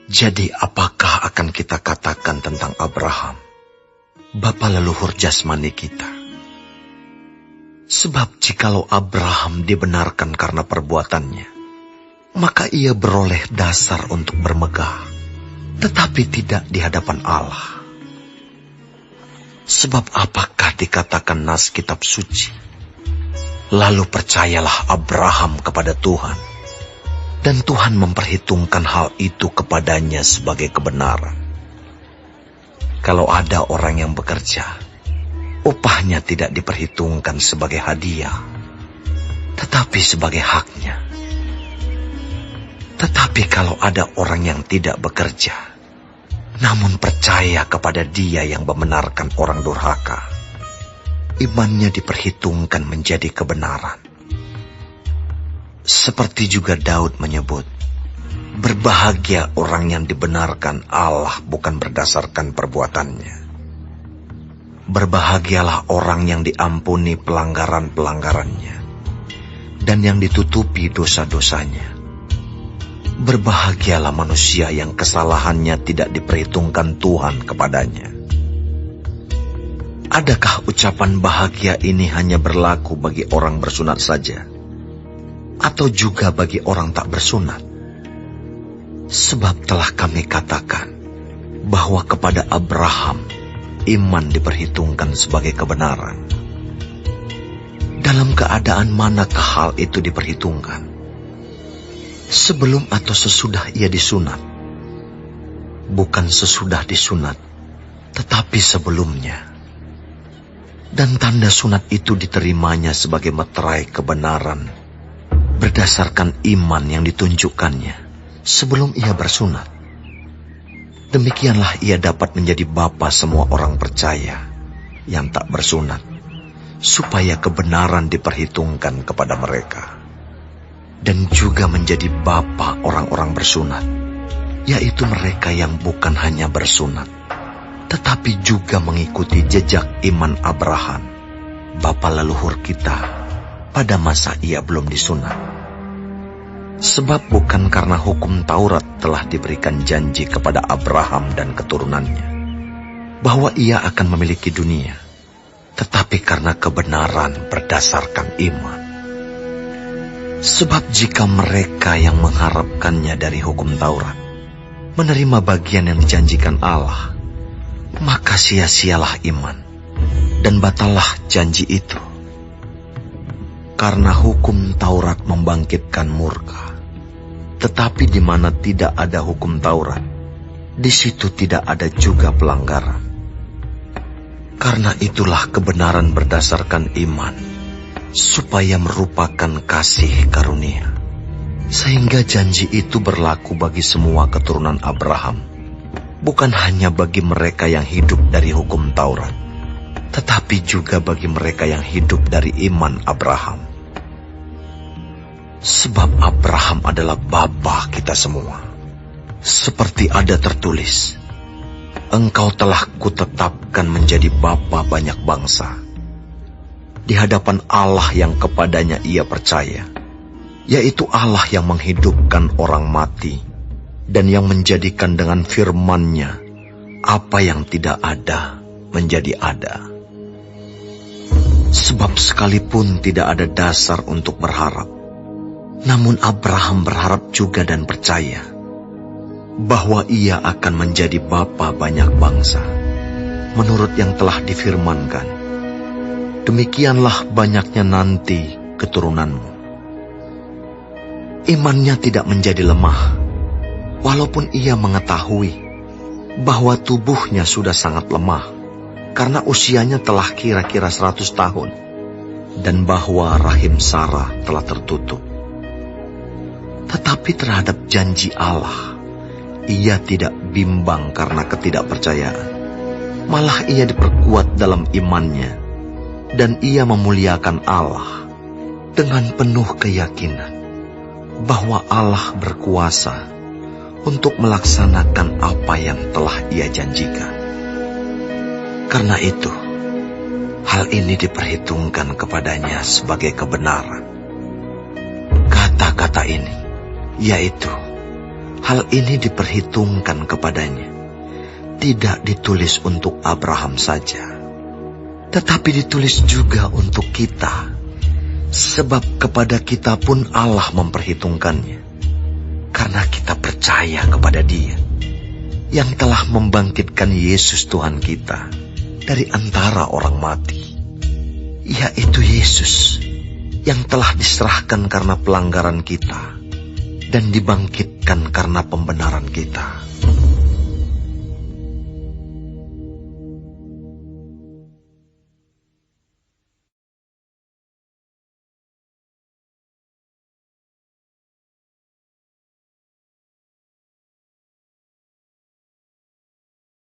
Jadi apakah akan kita katakan tentang Abraham, bapa leluhur jasmani kita? Sebab jikalau Abraham dibenarkan karena perbuatannya, maka ia beroleh dasar untuk bermegah, tetapi tidak di hadapan Allah. Sebab apakah dikatakan nas kitab suci? Lalu percayalah Abraham kepada Tuhan, dan Tuhan memperhitungkan hal itu kepadanya sebagai kebenaran. Kalau ada orang yang bekerja, upahnya tidak diperhitungkan sebagai hadiah, tetapi sebagai haknya. Tetapi kalau ada orang yang tidak bekerja, namun percaya kepada Dia yang membenarkan orang durhaka, imannya diperhitungkan menjadi kebenaran. Seperti juga Daud menyebut, berbahagia orang yang dibenarkan Allah bukan berdasarkan perbuatannya. Berbahagialah orang yang diampuni pelanggaran-pelanggarannya, dan yang ditutupi dosa-dosanya. Berbahagialah manusia yang kesalahannya tidak diperhitungkan Tuhan kepadanya. Adakah ucapan bahagia ini hanya berlaku bagi orang bersunat saja, atau juga bagi orang tak bersunat? Sebab telah kami katakan bahwa kepada Abraham iman diperhitungkan sebagai kebenaran. Dalam keadaan manakah hal itu diperhitungkan? Sebelum atau sesudah ia disunat? Bukan sesudah disunat, tetapi sebelumnya. Dan tanda sunat itu diterimanya sebagai meterai kebenaran, berdasarkan iman yang ditunjukkannya sebelum ia bersunat. Demikianlah ia dapat menjadi bapa semua orang percaya yang tak bersunat, supaya kebenaran diperhitungkan kepada mereka. Dan juga menjadi bapa orang-orang bersunat, yaitu mereka yang bukan hanya bersunat, tetapi juga mengikuti jejak iman Abraham, bapa leluhur kita, pada masa ia belum disunat. Sebab bukan karena hukum Taurat telah diberikan janji kepada Abraham dan keturunannya, bahwa ia akan memiliki dunia, tetapi karena kebenaran berdasarkan iman. Sebab jika mereka yang mengharapkannya dari hukum Taurat menerima bagian yang dijanjikan Allah, maka sia-sialah iman, dan batallah janji itu. Karena hukum Taurat membangkitkan murka, tetapi di mana tidak ada hukum Taurat, di situ tidak ada juga pelanggaran. Karena itulah kebenaran berdasarkan iman, supaya merupakan kasih karunia, sehingga janji itu berlaku bagi semua keturunan Abraham, bukan hanya bagi mereka yang hidup dari hukum Taurat, tetapi juga bagi mereka yang hidup dari iman Abraham. Sebab Abraham adalah bapa kita semua, seperti ada tertulis, engkau telah kutetapkan menjadi bapa banyak bangsa, di hadapan Allah yang kepadanya ia percaya, yaitu Allah yang menghidupkan orang mati, dan yang menjadikan dengan firman-Nya apa yang tidak ada menjadi ada. Sebab sekalipun tidak ada dasar untuk berharap, namun Abraham berharap juga dan percaya bahwa ia akan menjadi bapa banyak bangsa, menurut yang telah difirmankan, demikianlah banyaknya nanti keturunanmu. Imannya tidak menjadi lemah, walaupun ia mengetahui bahwa tubuhnya sudah sangat lemah, karena usianya telah kira-kira 100 tahun, dan bahwa rahim Sarah telah tertutup. Tetapi terhadap janji Allah, ia tidak bimbang karena ketidakpercayaan. Malah ia diperkuat dalam imannya, dan ia memuliakan Allah dengan penuh keyakinan bahwa Allah berkuasa untuk melaksanakan apa yang telah ia janjikan. Karena itu, hal ini diperhitungkan kepadanya sebagai kebenaran. Kata-kata ini, yaitu hal ini diperhitungkan kepadanya. Tidak ditulis untuk Abraham saja, tetapi ditulis juga untuk kita, sebab kepada kita pun Allah memperhitungkannya, karena kita percaya kepada Dia yang telah membangkitkan Yesus Tuhan kita dari antara orang mati, yaitu Yesus yang telah diserahkan karena pelanggaran kita dan dibangkitkan karena pembenaran kita.